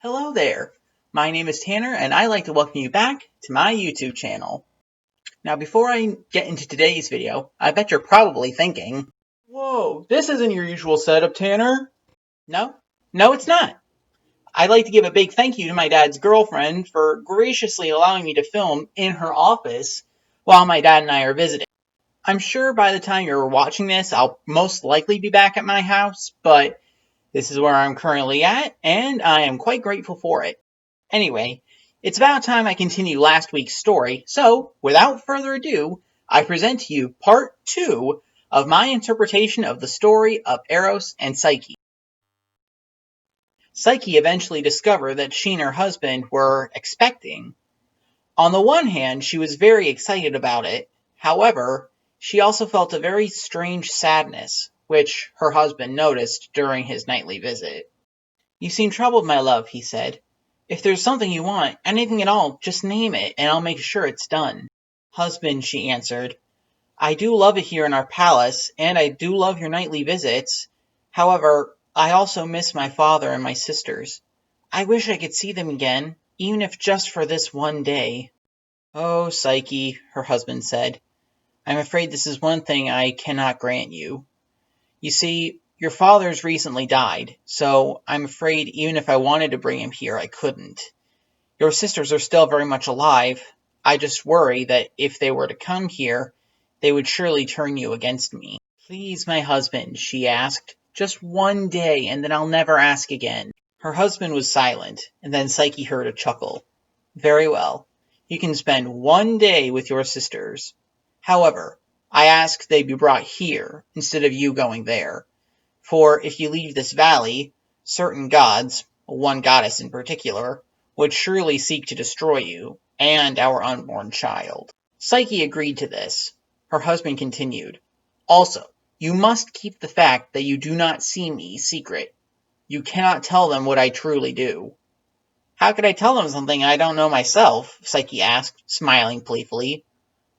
Hello there. My name is Tanner and I'd like to welcome you back to my YouTube channel. Now before I get into today's video, I bet you're probably thinking, "Whoa, this isn't your usual setup, Tanner." No, it's not. I'd like to give a big thank you to my dad's girlfriend for graciously allowing me to film in her office while my dad and I are visiting. I'm sure by the time you're watching this, I'll most likely be back at my house, but this is where I'm currently at, and I am quite grateful for it. Anyway, it's about time I continue last week's story, so without further ado, I present to you part 2 of my interpretation of the story of Eros and Psyche. Psyche eventually discovered that she and her husband were expecting. On the one hand, she was very excited about it. However, she also felt a very strange sadness, which her husband noticed during his nightly visit. "You seem troubled, my love," he said. "If there's something you want, anything at all, just name it, and I'll make sure it's done." "Husband," she answered, "I do love it here in our palace, and I do love your nightly visits. However, I also miss my father and my sisters. I wish I could see them again, even if just for this one day." "Oh, Psyche," her husband said, "I'm afraid this is one thing I cannot grant you. You see, your father's recently died, so I'm afraid even if I wanted to bring him here, I couldn't. Your sisters are still very much alive. I just worry that if they were to come here, they would surely turn you against me." "Please, my husband," she asked, "just one day, and then I'll never ask again." Her husband was silent, and then Psyche heard a chuckle. "Very well. You can spend one day with your sisters. However, I ask they be brought here, instead of you going there. For if you leave this valley, certain gods, one goddess in particular, would surely seek to destroy you, and our unborn child." Psyche agreed to this. Her husband continued, "Also, you must keep the fact that you do not see me secret. You cannot tell them what I truly do." "How could I tell them something I don't know myself?" Psyche asked, smiling playfully.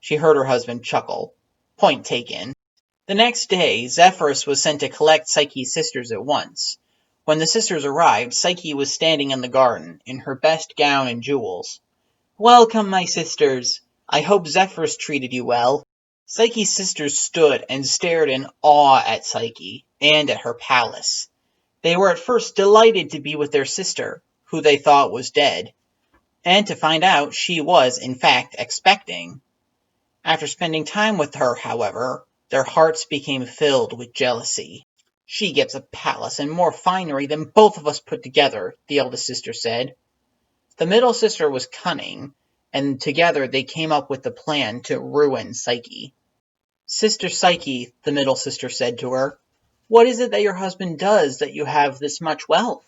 She heard her husband chuckle. Point taken. The next day, Zephyrus was sent to collect Psyche's sisters at once. When the sisters arrived, Psyche was standing in the garden, in her best gown and jewels. "Welcome, my sisters. I hope Zephyrus treated you well." Psyche's sisters stood and stared in awe at Psyche, and at her palace. They were at first delighted to be with their sister, who they thought was dead, and to find out she was, in fact, expecting. After spending time with her, however, their hearts became filled with jealousy. "She gets a palace and more finery than both of us put together," the eldest sister said. The middle sister was cunning, and together they came up with the plan to ruin Psyche. "Sister Psyche," the middle sister said to her, "what is it that your husband does that you have this much wealth?"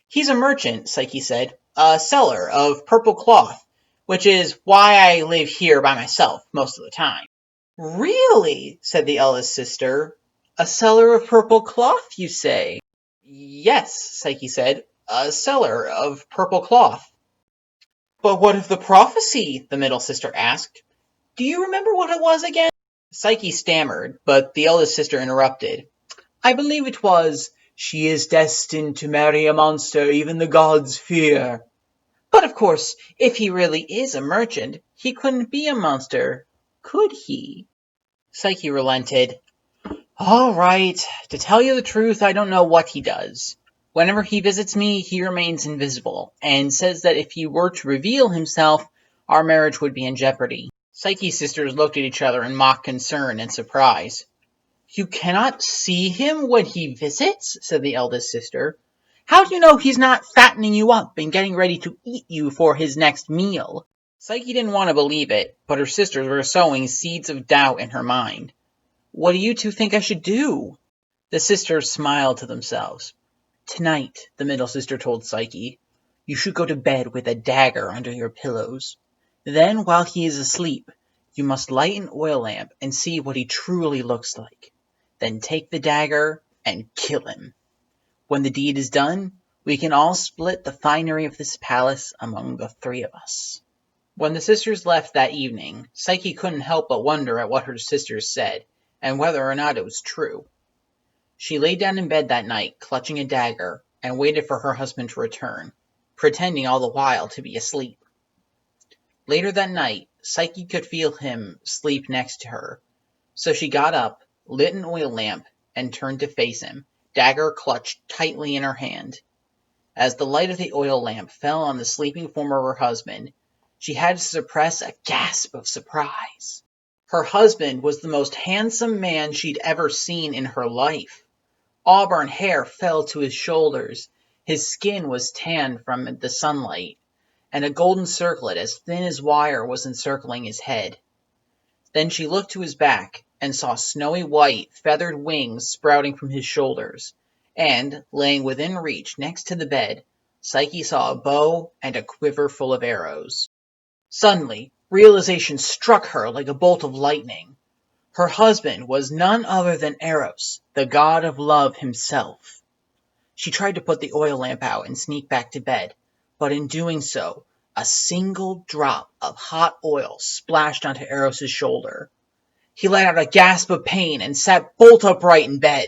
"He's a merchant," Psyche said, "a seller of purple cloth, which is why I live here by myself most of the time." "Really?" said the eldest sister. "A seller of purple cloth, you say?" "Yes," Psyche said, "a seller of purple cloth." "But what of the prophecy?" the middle sister asked. "Do you remember what it was again?" Psyche stammered, but the eldest sister interrupted. "I believe it was, 'She is destined to marry a monster even the gods fear.' But of course, if he really is a merchant, he couldn't be a monster, could he?" Psyche relented. "All right. To tell you the truth, I don't know what he does. Whenever he visits me, he remains invisible, and says that if he were to reveal himself, our marriage would be in jeopardy." Psyche's sisters looked at each other in mock concern and surprise. "You cannot see him when he visits?" said the eldest sister. "How do you know he's not fattening you up and getting ready to eat you for his next meal?" Psyche didn't want to believe it, but her sisters were sowing seeds of doubt in her mind. "What do you two think I should do?" The sisters smiled to themselves. "Tonight," the middle sister told Psyche, "you should go to bed with a dagger under your pillows. Then, while he is asleep, you must light an oil lamp and see what he truly looks like. Then take the dagger and kill him. When the deed is done, we can all split the finery of this palace among the three of us." When the sisters left that evening, Psyche couldn't help but wonder at what her sisters said, and whether or not it was true. She lay down in bed that night, clutching a dagger, and waited for her husband to return. pretending all the while to be asleep. Later that night, Psyche could feel him sleep next to her, so she got up, lit an oil lamp, and turned to face him, dagger clutched tightly in her hand. As the light of the oil lamp fell on the sleeping form of her husband, she had to suppress a gasp of surprise. Her husband was the most handsome man she'd ever seen in her life. Auburn hair fell to his shoulders, his skin was tanned from the sunlight, and a golden circlet as thin as wire was encircling his head. Then she looked to his back and saw snowy white, feathered wings sprouting from his shoulders, and, laying within reach next to the bed, Psyche saw a bow and a quiver full of arrows. Suddenly, realization struck her like a bolt of lightning. Her husband was none other than Eros, the god of love himself. She tried to put the oil lamp out and sneak back to bed, but in doing so, a single drop of hot oil splashed onto Eros' shoulder. He let out a gasp of pain and sat bolt upright in bed.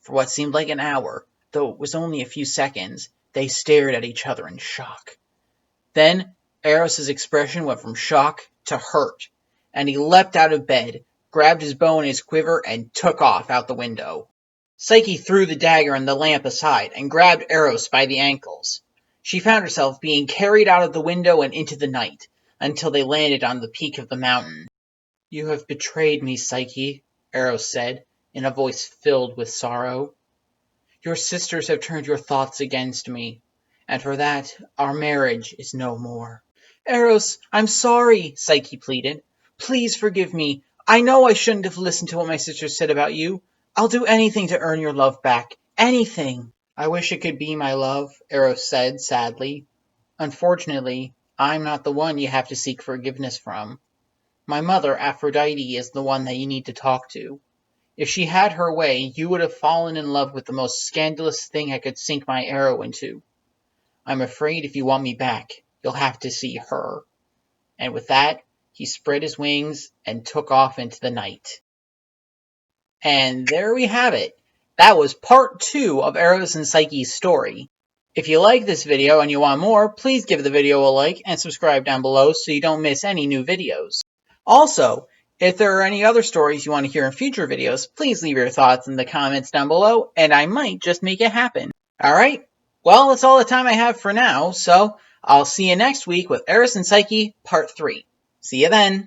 For what seemed like an hour, though it was only a few seconds, they stared at each other in shock. Then Eros' expression went from shock to hurt, and he leapt out of bed, grabbed his bow and his quiver, and took off out the window. Psyche threw the dagger and the lamp aside and grabbed Eros by the ankles. She found herself being carried out of the window and into the night, until they landed on the peak of the mountain. "You have betrayed me, Psyche," Eros said, in a voice filled with sorrow. "Your sisters have turned your thoughts against me, and for that our marriage is no more." "Eros, I'm sorry," Psyche pleaded. "Please forgive me. I know I shouldn't have listened to what my sisters said about you. I'll do anything to earn your love back. Anything." "I wish it could be, my love," Eros said sadly. "Unfortunately, I'm not the one you have to seek forgiveness from. My mother, Aphrodite, is the one that you need to talk to. If she had her way, you would have fallen in love with the most scandalous thing I could sink my arrow into. I'm afraid if you want me back, you'll have to see her." And with that, he spread his wings and took off into the night. And there we have it. That was part 2 of Eros and Psyche's story. If you like this video and you want more, please give the video a like and subscribe down below so you don't miss any new videos. Also, if there are any other stories you want to hear in future videos, please leave your thoughts in the comments down below, and I might just make it happen. Alright, well, that's all the time I have for now, so I'll see you next week with Eros and Psyche Part 3. See you then!